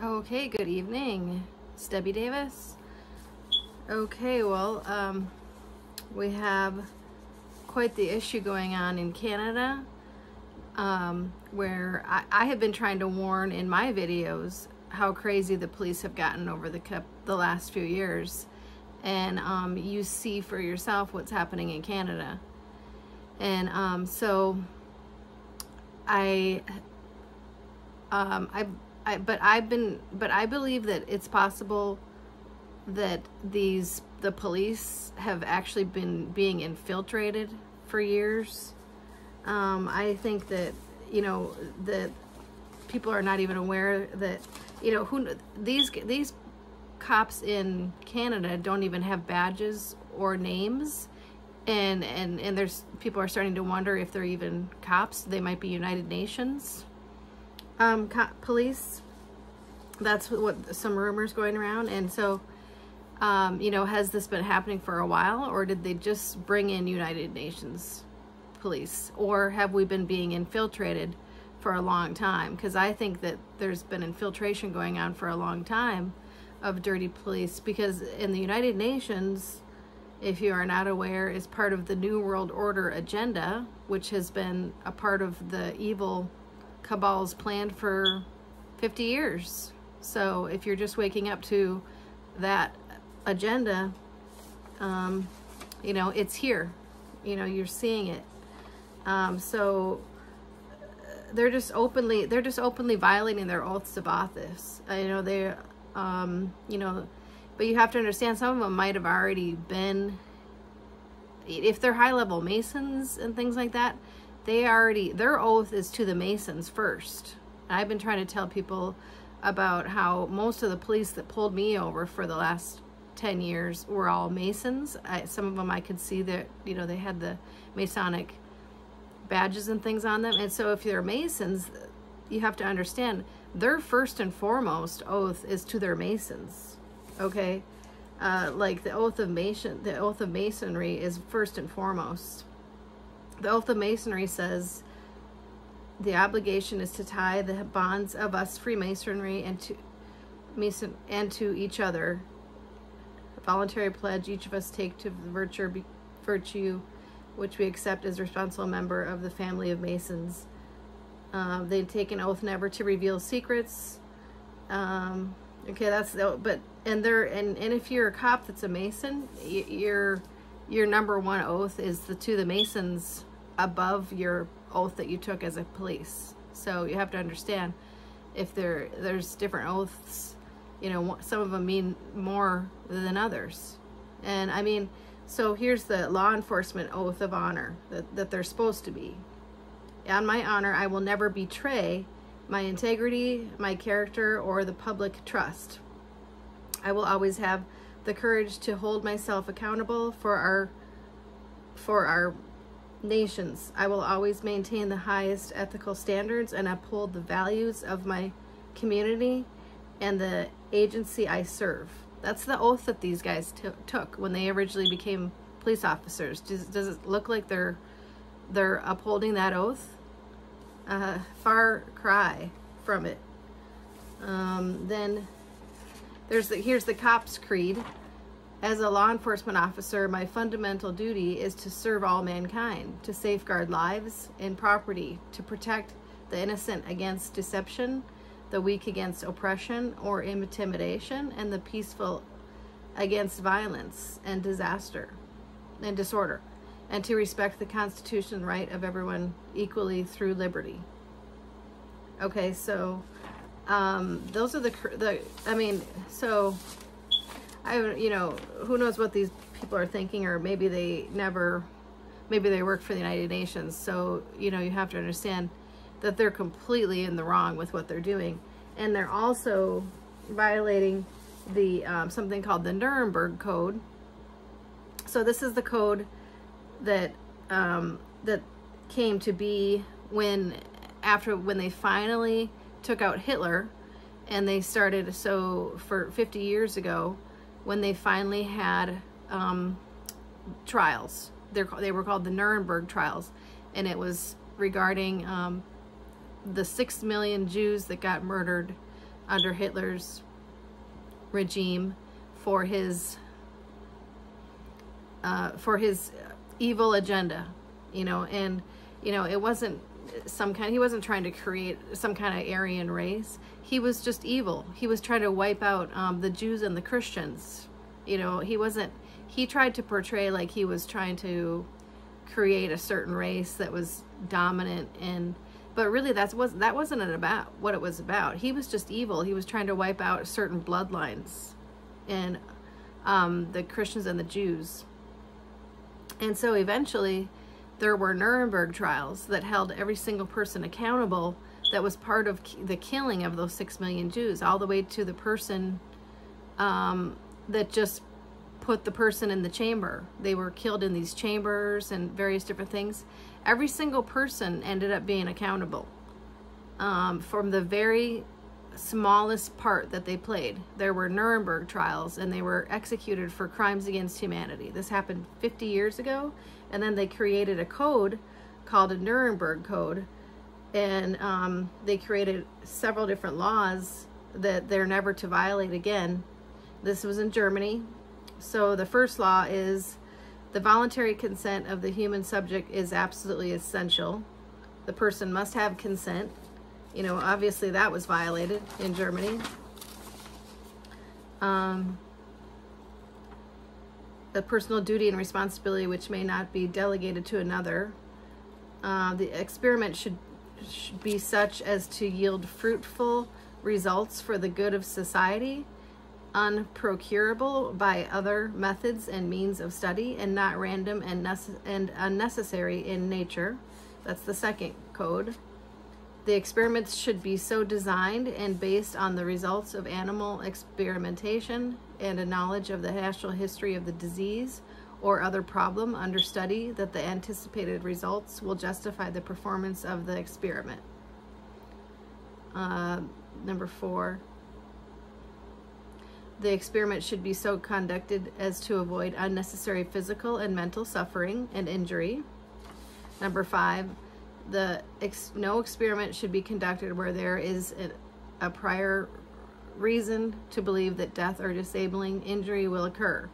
Okay, good evening. It's Debbie Davis. Okay, well, we have quite the issue going on in Canada, where I have been trying to warn in my videos how crazy the police have gotten over the last few years. And you see for yourself what's happening in Canada. And so I believe that it's possible that the police have actually been being infiltrated for years. I think that, that people are not even aware that, these cops in Canada don't even have badges or names. And there's people are starting to wonder if they're even cops. They might be United Nations police. That's what some rumors going around. And so, has this been happening for a while, or did they just bring in United Nations police, or have we been being infiltrated for a long time? Because I think that there's been infiltration going on for a long time of dirty police, because in the United Nations, if you are not aware, is part of the New World Order agenda, which has been a part of the evil cabal's plan for 50 years. So if you're just waking up to that agenda, it's here. You're seeing it. So they're just openly violating their oaths of office. But you have to understand, some of them might have already been, if they're high-level Masons and things like that, their oath is to the Masons first. And I've been trying to tell people about how most of the police that pulled me over for the last 10 years were all Masons. Some of them I could see that, they had the Masonic badges and things on them. And so if they're Masons, you have to understand their first and foremost oath is to their Masons. Okay, like the Oath of Masonry is first and foremost. The Oath of Masonry says the obligation is to tie the bonds of us Freemasonry and to each other. A voluntary pledge each of us take to the virtue which we accept as responsible member of the family of Masons. They take an oath never to reveal secrets. Okay, and if you're a cop that's a Mason, your number one oath is to the Masons above your oath that you took as a police. So you have to understand, if there's different oaths, some of them mean more than others. And I mean, so here's the law enforcement oath of honor that they're supposed to be. On my honor, I will never betray my integrity, my character, or the public trust. I will always have the courage to hold myself accountable for our nations. I will always maintain the highest ethical standards and uphold the values of my community and the agency I serve. That's the oath that these guys took when they originally became police officers. Does it look like they're upholding that oath? Far cry from it. Then here's the cop's creed. As a law enforcement officer, my fundamental duty is to serve all mankind, to safeguard lives and property, to protect the innocent against deception, the weak against oppression or intimidation, and the peaceful against violence and disorder, and to respect the Constitution and right of everyone equally through liberty. Okay, so those are who knows what these people are thinking, or maybe they work for the United Nations. So, you have to understand that they're completely in the wrong with what they're doing. And they're also violating the something called the Nuremberg Code. So this is the code that came to be when they finally took out Hitler, and they started, so for 50 years ago, when they finally had trials. They were called the Nuremberg Trials, and it was regarding the 6 million Jews that got murdered under Hitler's regime for his evil agenda, you know. And you know, it wasn't he wasn't trying to create some kind of Aryan race. He was just evil. He was trying to wipe out the Jews and the Christians. You know, he tried to portray like he was trying to create a certain race that was dominant, but really that wasn't about what it was about. He was just evil. He was trying to wipe out certain bloodlines, and the Christians and the Jews. And so eventually there were Nuremberg trials that held every single person accountable that was part of the killing of those 6 million Jews, all the way to the person that just put the person in the chamber. They were killed in these chambers and various different things. Every single person ended up being accountable from the very smallest part that they played. There were Nuremberg trials, and they were executed for crimes against humanity. This happened 50 years ago, and then they created a code called a Nuremberg Code, and they created several different laws that they're never to violate again. This was in Germany. So the first law is the voluntary consent of the human subject is absolutely essential. The person must have consent. You know, obviously that was violated in Germany. The personal duty and responsibility which may not be delegated to another. The experiment should be such as to yield fruitful results for the good of society, unprocurable by other methods and means of study, and not random and unnecessary in nature. That's the second code. The experiments should be so designed and based on the results of animal experimentation and a knowledge of the natural history of the disease or other problem under study that the anticipated results will justify the performance of the experiment. Number 4. The experiment should be so conducted as to avoid unnecessary physical and mental suffering and injury. Number 5. No experiment should be conducted where there is a prior reason to believe that death or disabling injury will occur,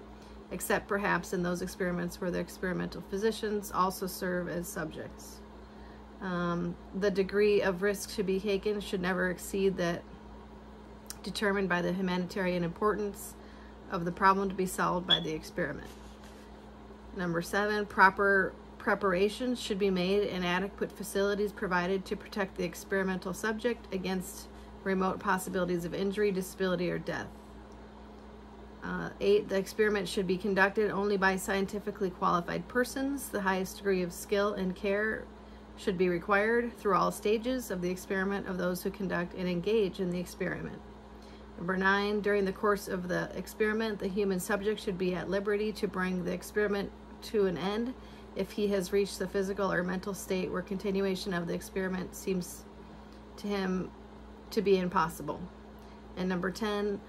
except perhaps in those experiments where the experimental physicians also serve as subjects. The degree of risk to be taken should never exceed that determined by the humanitarian importance of the problem to be solved by the experiment. Number 7, proper preparations should be made and adequate facilities provided to protect the experimental subject against remote possibilities of injury, disability, or death. 8, the experiment should be conducted only by scientifically qualified persons. The highest degree of skill and care should be required through all stages of the experiment of those who conduct and engage in the experiment. Number 9, during the course of the experiment, the human subject should be at liberty to bring the experiment to an end if he has reached the physical or mental state where continuation of the experiment seems to him to be impossible. And number 10,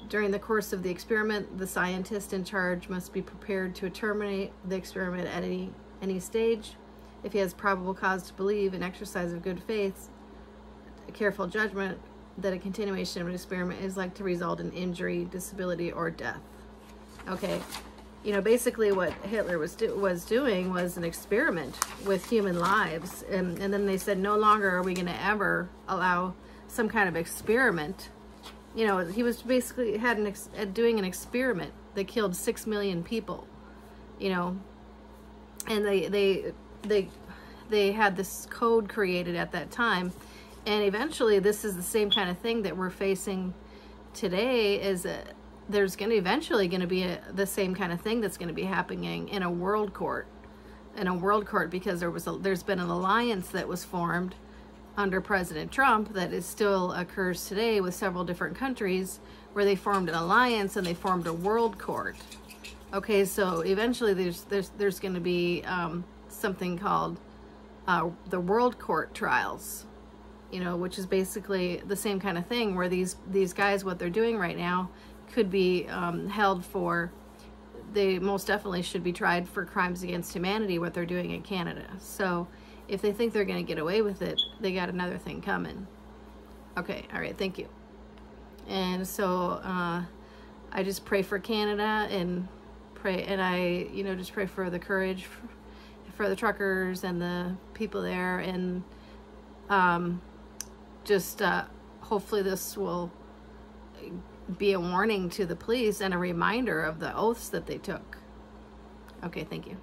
during the course of the experiment, the scientist in charge must be prepared to terminate the experiment at any stage if he has probable cause to believe, in exercise of good faith, a careful judgment, that a continuation of an experiment is like to result in injury, disability, or death. Okay, you know, basically what Hitler was doing was an experiment with human lives, and then they said no longer are we going to ever allow some kind of experiment. You know, he was basically doing an experiment that killed 6 million people. You know, and they had this code created at that time. And eventually, this is the same kind of thing that we're facing today. There's going to eventually be the same kind of thing that's going to be happening in a world court. Because there's been an alliance that was formed under President Trump that still occurs today with several different countries where they formed an alliance and they formed a world court. Okay, so eventually there's going to be something called the World Court Trials. You know, which is basically the same kind of thing where these guys, what they're doing right now, could be held for, they most definitely should be tried for crimes against humanity, what they're doing in Canada. So if they think they're going to get away with it, they got another thing coming. Okay, all right, thank you. And so I just pray for Canada, and I just pray for the courage for the truckers and the people there, and hopefully this will be a warning to the police and a reminder of the oaths that they took. Okay, thank you.